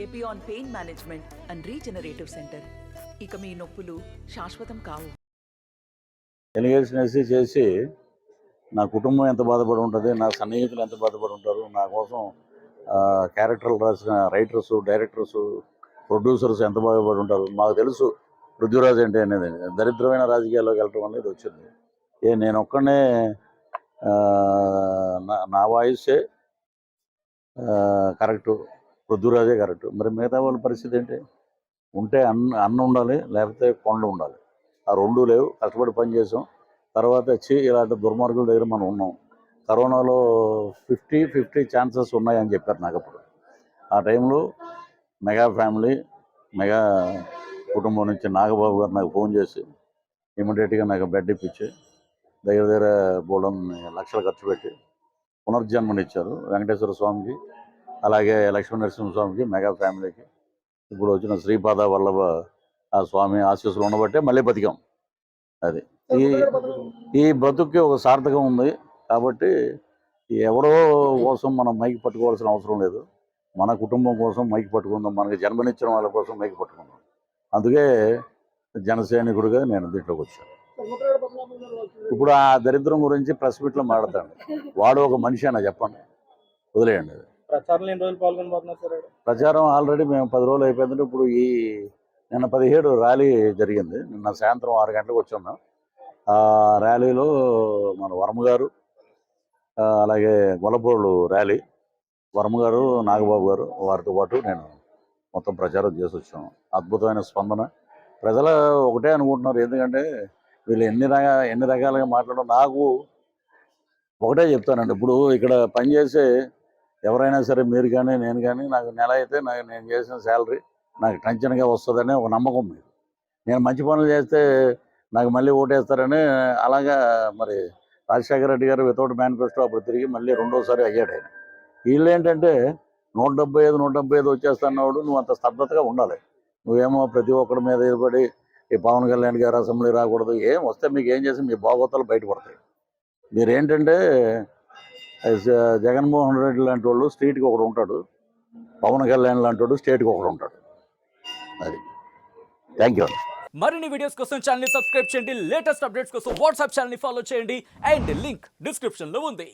Epione pain management and regenerative centre. ఇక మీ నొప్పులు శాశ్వతం కావు. ఎలిగేషన్ వేసి చేసి నా కుటుంబం ఎంత బాధపడి ఉంటుంది, నా సన్నిహితులు ఎంత బాధపడి ఉంటారు, నా కోసం క్యారెక్టర్లు రాసిన రైటర్స్, డైరెక్టర్స్, ప్రొడ్యూసర్స్ ఎంత బాధపడి ఉంటారు. మాకు తెలుసు పృథ్వీరాజ్ అంటే అనేది. దరిద్రమైన రాజకీయాల్లోకి వెళ్ళటం అనేది వచ్చింది. నేను ఒక్కనే నా వాయిసే కరెక్టు, పృథ్వీరాజే కరెక్టు. మరి మిగతా వాళ్ళ పరిస్థితి ఏంటి? ఉంటే అన్న ఉండాలి, లేకపోతే కొండ ఉండాలి. ఆ రెండూ లేవు. కష్టపడి పని చేసాం. తర్వాత వచ్చి ఇలాంటి దుర్మార్గుల దగ్గర మనం ఉన్నాం. కరోనాలో 50-50 ఛాన్సెస్ ఉన్నాయని చెప్పారు నాకు అప్పుడు. ఆ టైంలో మెగా ఫ్యామిలీ, మెగా కుటుంబం నుంచి నాగబాబు గారు నాకు ఫోన్ చేసి ఇమీడియట్గా నాకు బెడ్ ఇప్పించి దగ్గర బోల్డన్ని లక్షలు ఖర్చు పెట్టి పునర్జన్మనిచ్చారు వెంకటేశ్వర స్వామికి, అలాగే లక్ష్మీనరసింహస్వామికి, మెగా ఫ్యామిలీకి. ఇప్పుడు వచ్చిన శ్రీపాద వల్లభ ఆ స్వామి ఆశీస్సులు ఉండబట్టే మళ్ళీ బతికాం. అది ఈ బ్రతుక్కి ఒక సార్థకం ఉంది. కాబట్టి ఎవరో కోసం మనం మైకి పట్టుకోవాల్సిన అవసరం లేదు. మన కుటుంబం కోసం మైకి పట్టుకుందాం, మనకి జన్మనిచ్చిన వాళ్ళ కోసం మైకి పట్టుకుందాం. అందుకే జనసైనికుడిగా నేను దీంట్లోకి వచ్చాను. ఇప్పుడు ఆ దరిద్రం గురించి ప్రెస్ మీట్లో మాట్లాడతాను. వాడు ఒక మనిషి అన్న చెప్పండి, వదిలేయండి. ప్రచారం ఆల్రెడీ మేము 10 రోజులు అయిపోయిందంటే ఇప్పుడు నిన్న 17 ర్యాలీ జరిగింది. నిన్న సాయంత్రం 6 గంటలకు వచ్చాం మేము. ఆ ర్యాలీలో మన వర్మ గారు, అలాగే గొల్లపోళ్ళు ర్యాలీ, వర్మ గారు, నాగబాబు గారు, వారితో పాటు నేను మొత్తం ప్రచారం చేసి వచ్చాము. అద్భుతమైన స్పందన. ప్రజలు ఒకటే అనుకుంటున్నారు, ఎందుకంటే వీళ్ళు ఎన్ని రకాలుగా మాట్లాడడం. నాకు ఒకటే చెప్తానండి, ఇప్పుడు ఇక్కడ పనిచేసే ఎవరైనా సరే, మీరు కానీ నేను కానీ, నాకు నెల అయితే నేను చేసిన శాలరీ నాకు టెన్షన్గా వస్తుందనే ఒక నమ్మకం మీరు. నేను మంచి పనులు చేస్తే నాకు మళ్ళీ ఓటేస్తారని. అలాగా మరి రాజశేఖర రెడ్డి గారు వితౌట్ మేనిఫెస్టో అప్పుడు తిరిగి మళ్ళీ రెండోసారి అయ్యాడు ఆయన. వీళ్ళు ఏంటంటే 175 వచ్చేస్తున్నాడు, నువ్వు అంత స్తబ్దతగా ఉండాలి. నువ్వేమో ప్రతి ఒక్కడి మీద ఎదురుపడి ఈ పవన్ కళ్యాణ్ గారు అసెంబ్లీ రాకూడదు, ఏం వస్తే మీకు ఏం చేసి మీ బాగోతాలు బయటపడతాయి. మీరేంటంటే జగన్మోహన్ రెడ్డి లాంటి వాళ్ళు స్ట్రీట్కి ఒకడు ఉంటాడు, పవన్ కళ్యాణ్ లాంటి వాడు స్టేట్కి ఒకడు ఉంటాడు. అది. Thank you. మరిన్ని వీడియోస్ కోసం ఛానల్ ని సబ్స్క్రైబ్ చేయండి. లేటెస్ట్ అప్డేట్స్ కోసం వాట్సాప్ ఛానల్ ని ఫాలో చేయండి. అండ్ లింక్ డిస్క్రిప్షన్ లో ఉంది.